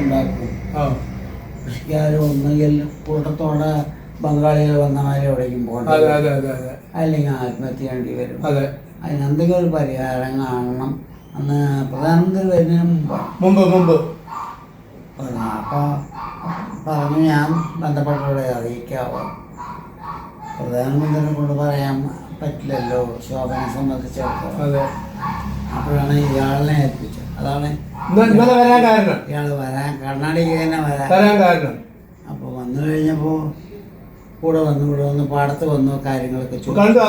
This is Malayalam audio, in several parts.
ഉണ്ടാക്കും. കൃഷിക്കാർ ഒന്നുകിൽ കൂട്ടത്തോടെ ബംഗാളികൾ വന്നമാരെ എവിടേക്കും പോകണം, അല്ലെങ്കിൽ ആത്മഹത്യ ചെയ്യേണ്ടി വരും. അതിനെന്തെങ്കിലും ഒരു പരിഹാരം കാണണം. അന്ന് പ്രധാനമന്ത്രി വരുന്നതിന് മുമ്പ് അപ്പോൾ പറഞ്ഞു ഞാൻ ബന്ധപ്പെട്ടവരെ അറിയിക്കാവോ. പ്രധാനമന്ത്രിനെ കൊണ്ട് പറയാൻ പറ്റില്ലല്ലോ ശോഭനെ സംബന്ധിച്ചിടത്തോളം. അപ്പോഴാണ് ഇയാളിനെ ഏൽപ്പിച്ചത്. അതാണ് ഇയാൾ വരാൻ കർണാടക തന്നെ വരാൻ കാരണം. അപ്പോൾ വന്നു കഴിഞ്ഞപ്പോൾ കൂടെ വന്ന് പാടത്ത് വന്നു കാര്യങ്ങളൊക്കെ ചോദിച്ചു.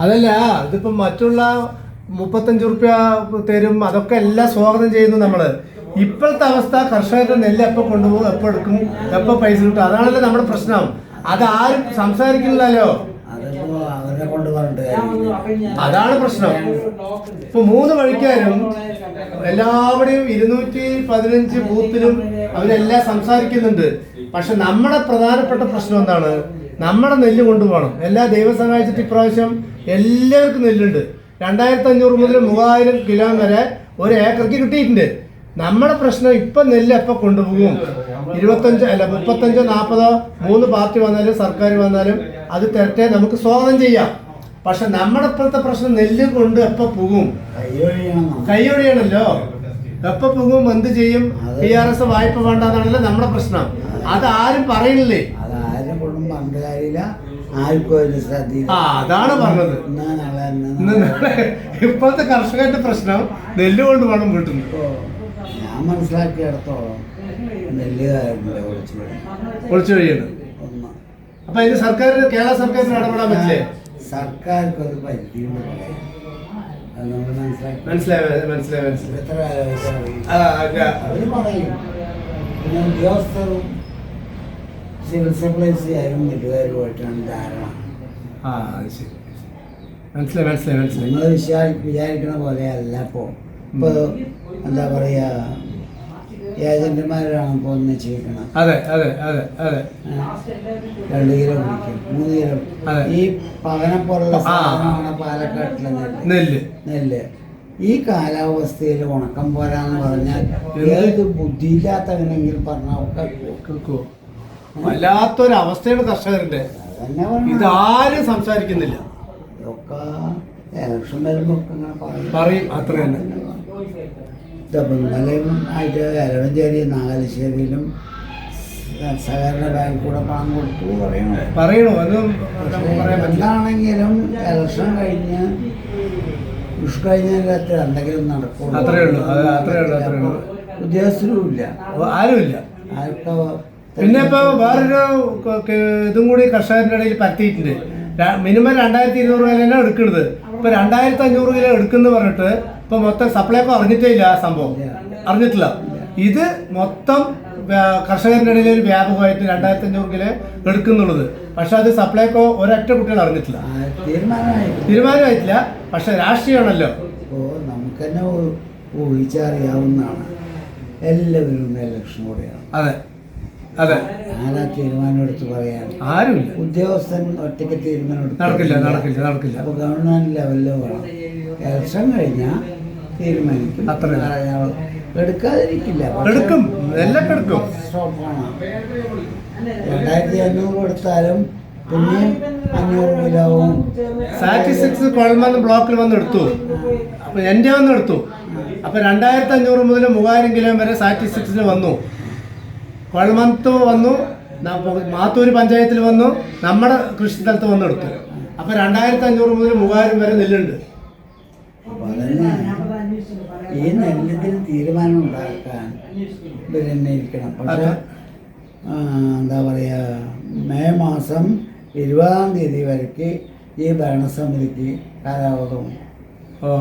അതല്ല, ഇതിപ്പോ മറ്റുള്ള 35 റുപ്യ തരും, അതൊക്കെ എല്ലാം സ്വാഗതം ചെയ്യുന്നു നമ്മള്. ഇപ്പോഴത്തെ അവസ്ഥ കർഷകരുടെ നെല്ല് എപ്പോൾ കൊണ്ടുപോകും, എപ്പോൾ എടുക്കും, എപ്പോൾ പൈസ കിട്ടും, അതാണല്ലോ നമ്മുടെ പ്രശ്നം. അതാരും സംസാരിക്കുന്നില്ലല്ലോ. അതാണ് പ്രശ്നം. ഇപ്പൊ 3 വഴിക്കാരും എല്ലാവരുടെയും 215 ബൂത്തിലും അവരെല്ലാം സംസാരിക്കുന്നുണ്ട്. പക്ഷെ നമ്മുടെ പ്രധാനപ്പെട്ട പ്രശ്നം എന്താണ്? നമ്മുടെ നെല്ല് കൊണ്ടുപോകണം. എല്ലാ ദൈവം സഹായിച്ചിട്ട് ഇപ്രാവശ്യം എല്ലാവർക്കും നെല്ലുണ്ട്. 2500 മുതൽ 3000 കിലോ വരെ 1 ഏക്കർക്ക് കിട്ടിയിട്ടുണ്ട്. നമ്മുടെ പ്രശ്നം ഇപ്പൊ നെല്ല് എപ്പോൾ കൊണ്ടുപോകും? 25 അല്ല 35 40 3 പാർട്ടി വന്നാലും സർക്കാർ വന്നാലും അത് തരട്ടെ, നമുക്ക് സ്വാഗതം ചെയ്യാം. പക്ഷെ നമ്മുടെ ഇപ്പോഴത്തെ പ്രശ്നം നെല്ല് കൊണ്ട് എപ്പോൾ പോകും? കൈയൊഴിയണല്ലോ. എപ്പോൾ പോകും, എന്ത് ചെയ്യും? PRS വായ്പ വേണ്ടെന്നാണല്ലോ നമ്മുടെ പ്രശ്നം. അത് ആരും പറയുന്നില്ലേ. അതാണ് പറഞ്ഞത്. ഇപ്പോഴത്തെ കർഷകന്റെ പ്രശ്നം നെല്ല് കൊണ്ട് വേണം വീട്ടിൽ. ഞാൻ മനസ്സിലാക്കിയിടത്തോളം നെല്ലുകാരൻ്റെ ഒളിച്ചു കഴിയണം. അപ്പൊ ഇത് സർക്കാരിന്, കേരള സർക്കാരിന് ഇടപെടാൻ പറ്റില്ലേ? സർക്കാർക്ക് ഒരു പരിധിയുണ്ട്. മനസ്സിലായി. അവര് പറയും. പിന്നെ ഉദ്യോഗസ്ഥരും സിവിൽ സപ്ലൈസുകാരും നെല്ലുകാരുമായിട്ടാണ് ധാരണ. മനസ്സിലായി. നിങ്ങൾ വിചാരിക്കുന്ന പോലെ അല്ല. ഇപ്പൊ എന്താ പറയാ, ഏജന്റുമാരാണ് ഇപ്പോൾ നിശ്ചയിക്കണം. 2 കിലോ പിടിക്കും, 3 കിലോ. ഈ പവനെ പോലുള്ള സാധനമാണ് പാലക്കാട്ടിലെ നെല്ല്. ഈ കാലാവസ്ഥയിൽ ഉണക്കം പോരാന്ന് പറഞ്ഞാൽ ഏത് ബുദ്ധിയില്ലാത്തവനെങ്കിൽ പറഞ്ഞാൽ വല്ലാത്തൊരവസ്ഥയാണ് കർഷകരുടെ. ഇതാരും സംസാരിക്കുന്നില്ല. ഇതൊക്കെ ഇലക്ഷൻ വരുമ്പോൾ പറയും. അത്ര തന്നെ. ഇന്നലെയും ആയിട്ട് എലവഞ്ചേരി നാഗലശ്ശേരിയിലും സഹകരണ ബാങ്ക് കൂടെ പണം കൊടുത്തു പറയണോ? എന്താണെങ്കിലും ഇലക്ഷൻ കഴിഞ്ഞ് വിഷു കഴിഞ്ഞതിനകത്ത് എന്തെങ്കിലും നടക്കും. ഉദ്യോഗസ്ഥരും ഇല്ല, ആരുമില്ല. പിന്നെ ഇപ്പൊ വേറൊരു ഇതും കൂടി കർഷകരുടെ ഇടയിൽ പറ്റിയിട്ടുണ്ട്. മിനിമം 2200 കിലോ തന്നെ എടുക്കുന്നത്. ഇപ്പൊ 2500 കിലോ എടുക്കുന്നു പറഞ്ഞിട്ട് ഇപ്പൊ മൊത്തം സപ്ലൈക്കോ അറിഞ്ഞിട്ടേ ഇല്ല. ആ സംഭവം അറിഞ്ഞിട്ടില്ല. ഇത് മൊത്തം കർഷകരുടെ ഇടയിൽ ഒരു വ്യാപകമായിട്ട് 2500 കിലോ എടുക്കുന്നുള്ളത്. പക്ഷെ അത് സപ്ലൈക്കോ ഒരൊറ്റ കുട്ടികൾ അറിഞ്ഞിട്ടില്ല, തീരുമാനമായിട്ടില്ല. പക്ഷെ രാഷ്ട്രീയമാണല്ലോ. നമുക്ക് തന്നെ ഊഹിച്ചറിയാവുന്നതാണ്. എല്ലാവരും ഇലക്ഷൻ കൂടെയാണ്. അതെ. ആരാ തീരുമാനം എടുത്ത് പറയാൻ? ആരുമില്ല. ഉദ്യോഗസ്ഥൻ ഒറ്റയ്ക്ക് തീരുമാനം എടുത്ത് നടക്കില്ല. അപ്പൊ ഗവൺമെന്റ് ലെവലിൽ വേണം. ഇലക്ഷൻ കഴിഞ്ഞാൽ തീരുമാനിക്കും. എടുക്കാതിരിക്കില്ല, എടുക്കും. എല്ലാം എടുക്കും. 2500 കൊടുത്താലും പിന്നെയും 500 കിലോവും. സ്റ്റാറ്റിസ്റ്റിക്സ് കുഴൽമന്നം ബ്ലോക്കിൽ വന്ന് എടുത്തു. അപ്പൊ എൻ്റെ വന്ന് എടുത്തു. അപ്പൊ 2500 മുതൽ 3000 കിലോ വരെ സ്റ്റാറ്റിസ്റ്റിക്സിൽ വന്നു. കുഴൽമന്നത്ത് വന്നു, മാത്തൂര് പഞ്ചായത്തിൽ വന്നു, നമ്മുടെ കൃഷി സ്ഥലത്ത് വന്ന് എടുത്തു. അപ്പൊ 2500 മുതൽ 3000 വരെ നെല്ലുണ്ട്. ഈ നെല്ലിന് തീരുമാനം ഉണ്ടാക്കാൻ ഇവരെന്നെ ഇരിക്കണം. പക്ഷെ എന്താ പറയുക, മെയ് മാസം 20-ാം തീയതി വരയ്ക്ക് ഈ ഭരണസമിതിക്ക് കാലാവധവും.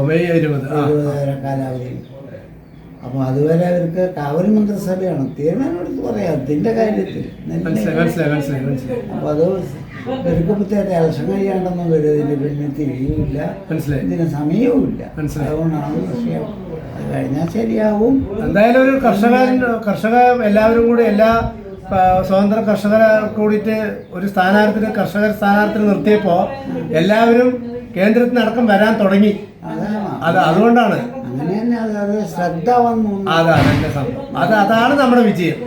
മെയ് 20 വരെ കാലാവധി. അപ്പോൾ അതുവരെ അവർക്ക് കാവൽ മന്ത്രിസഭയാണ് തീരുമാനം എടുത്ത് പറയാം അതിൻ്റെ കാര്യത്തിൽ. അപ്പോൾ അത് ഇവർക്കിപ്പോഴത്തെ ഇലക്ഷൻ കഴിയാണ്ടെന്നും വരും. ഇതിന് പിന്നെ തിരിയുമില്ല, ഇതിന് സമയവുമില്ല. അതുകൊണ്ടാണ് വിഷയം. അത് കഴിഞ്ഞാൽ ശരിയാവും. എന്തായാലും ഒരു കർഷക എല്ലാവരും കൂടി, എല്ലാ സ്വതന്ത്ര കർഷകരെ കൂടിയിട്ട് ഒരു കർഷകർ സ്ഥാനാർത്ഥിനെ നിർത്തിയപ്പോൾ എല്ലാവരും കേന്ദ്രത്തിൽ അടക്കം വരാൻ തുടങ്ങി. അതുകൊണ്ടാണ് അങ്ങനെ തന്നെ അത് ശ്രദ്ധ വന്നു. അതാണ് എന്റെ സംഭവം. അതാണ് നമ്മുടെ വിജയം.